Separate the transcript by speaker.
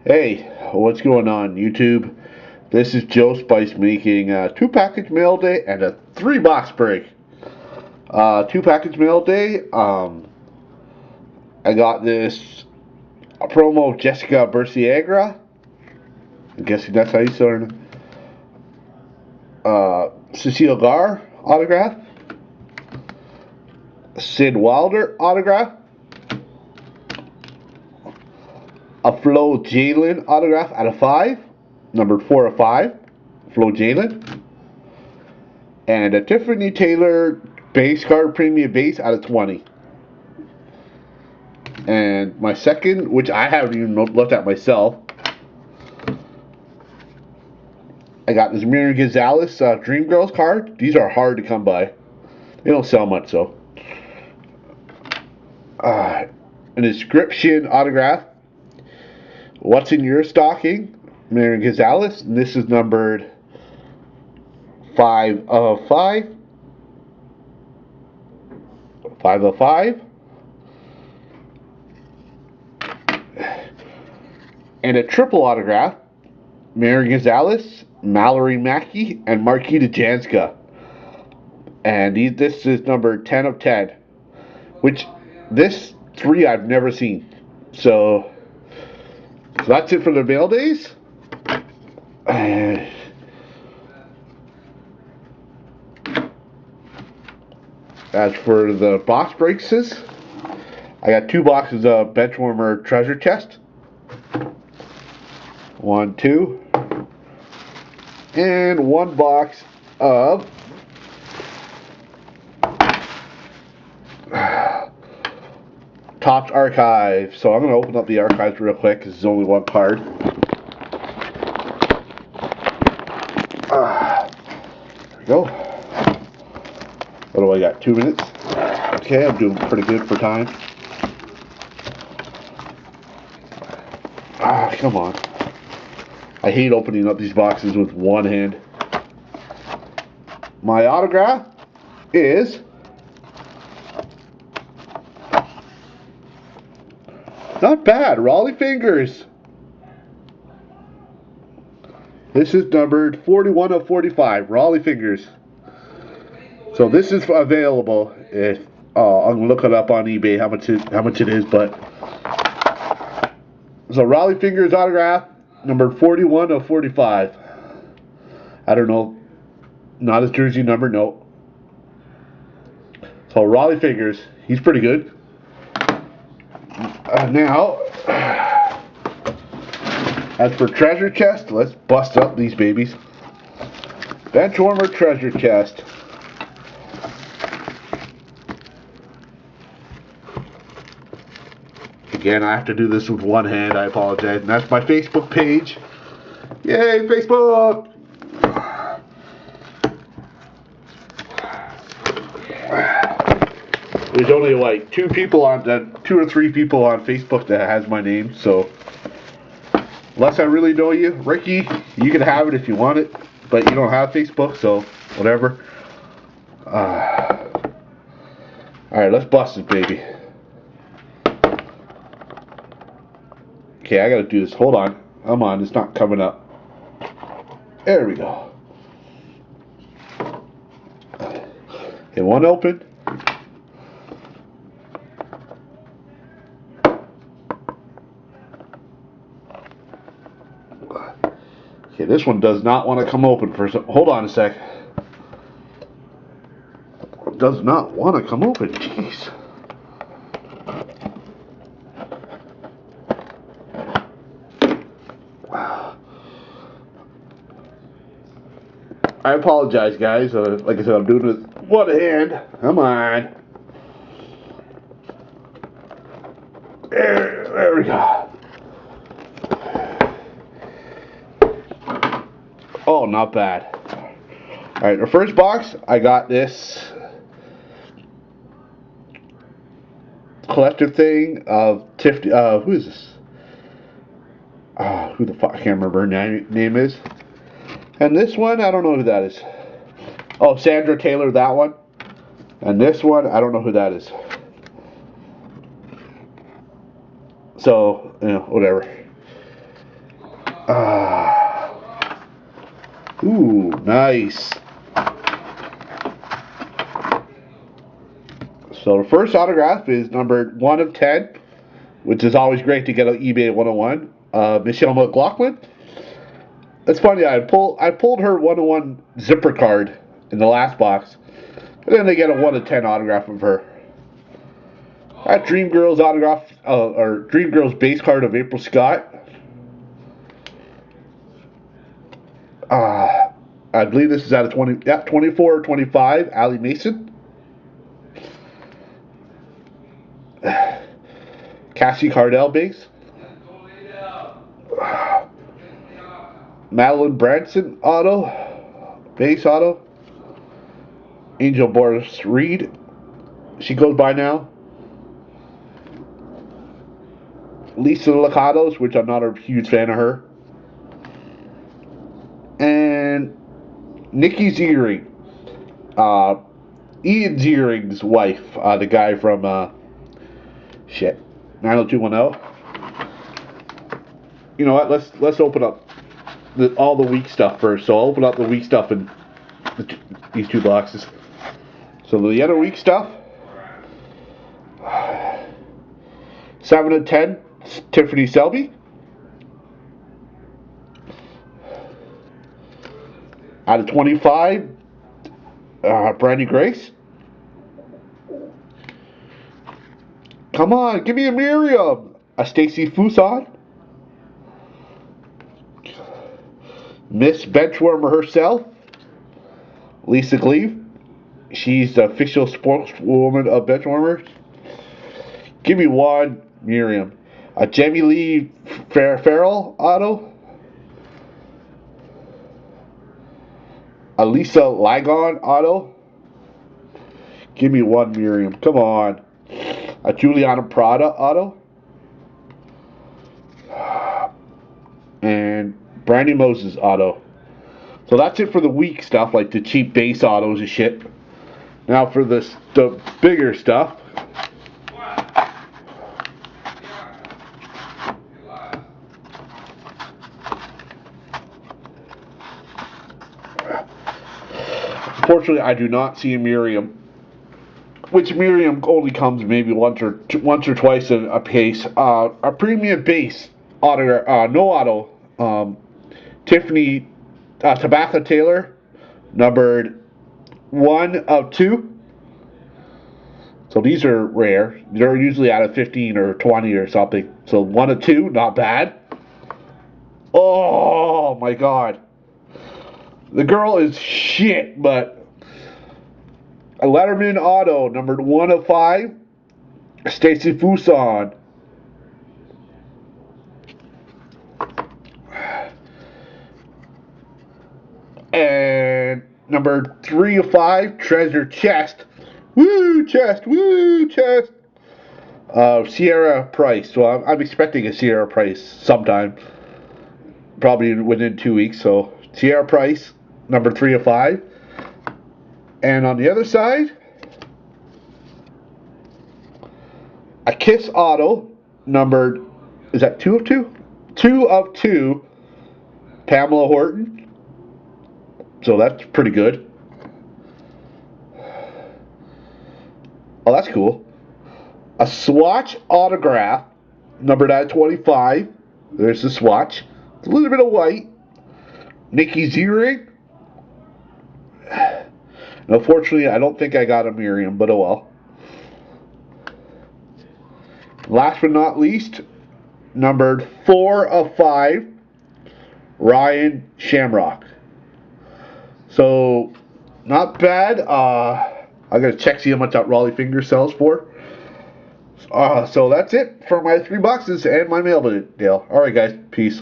Speaker 1: Hey, what's going on YouTube? This is Joe Spice making a 2 package mail day and a 3 box break. 2 package mail day. I got this promo Jessica Berciagra. I'm guessing that's how you say her name. Cecile Gar autograph. Sid Wilder autograph. A Flo Jalen autograph out of 5, numbered 4 of 5, Flo Jalen, and a Tiffany Taylor base card premium base out of 20. And my second, which I haven't even looked at myself, I got this Miriam Gonzalez Dreamgirls card. These are hard to come by. They don't sell much, so. An inscription autograph. What's in your stocking? Miriam Gonzalez. And this is numbered 5 of 5. 5 of 5. And a triple autograph. Miriam Gonzalez, Mallory Mackey, and Marquita Janska. And this is number 10 of 10. Which, this 3 I've never seen. So that's it for the mail days. As for the box breaks, I got 2 boxes of Benchwarmer treasure chest. 1, 2. And 1 box of Topps Archive. So I'm going to open up the archives real quick because there's only 1 card. There we go. What do I got? 2 minutes? Okay, I'm doing pretty good for time. Come on. I hate opening up these boxes with one hand. My autograph is not bad. Raleigh Fingers. This is numbered 41 of 45. Raleigh Fingers. So this is available. If I'm gonna look it up on eBay how much it is, but so Raleigh Fingers autograph, number 41 of 45. I don't know, not his jersey number, no. So Raleigh Fingers, he's pretty good. Now, as for treasure chest, let's bust up these babies. Benchwarmer treasure chest. Again, I have to do this with one hand. I apologize. And that's my Facebook page. Yay, Facebook! There's only like 2 or 3 people on Facebook that has my name. So, unless I really know you, Ricky, you can have it if you want it. But you don't have Facebook, so whatever. Alright, let's bust it, baby. Okay, I gotta do this. Hold on. Come on, it's not coming up. There we go. Okay, 1 open. Okay, this one does not want to come open for some. Hold on a sec. It does not want to come open. Jeez. I apologize, guys. Like I said, I'm doing it with one hand. Come on. There we go. Oh, not bad. Alright, the first box, I got this collector thing of Tiffany. Who is this? Who the fuck? I can't remember her name is. And this one, I don't know who that is. Oh, Sandra Taylor, that one. And this one, I don't know who that is. So, you know, whatever. Ooh, nice. So the first autograph is numbered 1 of 10, which is always great to get on eBay 101. Michelle McLaughlin. That's funny. I pulled her 101 zipper card in the last box, and then they get a 1 of 10 autograph of her. That Dream Girls autograph, or Dream Girls base card of April Scott. I believe this is out of 24 or 25. Allie Mason. Cassie Cardell base. Madeline Branson auto. Base auto. Angel Boris Reed. She goes by now. Lisa Lacados, which I'm not a huge fan of her. And Nikki Ziering. Ian Ziering's wife. The guy from 90210. You know what? Let's open up all the weak stuff first. So I'll open up the weak stuff in these 2 boxes. So the other weak stuff. 7 of 10, Tiffany Selby. Out of 25, Brandy Grace. Come on, give me a Miriam. A Stacy Fuson. Miss Benchwarmer herself, Lisa Gleave. She's the official spokeswoman of Benchwarmers. Give me 1 Miriam. A Jamie Lee Farrell auto. A Lisa Ligon auto. Give me 1 Miriam. Come on. A Juliana Prada auto. And Brandy Moses auto. So that's it for the weak stuff, like the cheap base autos and shit. Now for the bigger stuff. Unfortunately, I do not see a Miriam. Which Miriam only comes maybe once or twice a case. A premium base auto, no auto. Tiffany Tabitha Taylor, numbered 1 of 2. So these are rare. They're usually out of 15 or 20 or something. So 1 of 2, not bad. Oh my God. The girl is shit, but a Letterman auto, numbered 1 of 5, Stacy Fuson. And number 3 of 5, Treasure Chest. Woo, chest, woo, chest. Sierra Price. So I'm expecting a Sierra Price sometime. Probably within 2 weeks. So Sierra Price, number 3 of 5. And on the other side, a Kiss auto, numbered, is that 2 of 2? 2 of 2, Pamela Horton. So that's pretty good. Oh, that's cool. A swatch autograph, numbered at 25. There's the swatch. It's a little bit of white. Nikki Ziering. Unfortunately, I don't think I got a Miriam, but oh well. Last but not least, numbered 4 of 5, Ryan Shamrock. So, not bad. I gotta check see how much that Raleigh Finger sells for. So that's it for my 3 boxes and my mail deal. Alright guys, peace.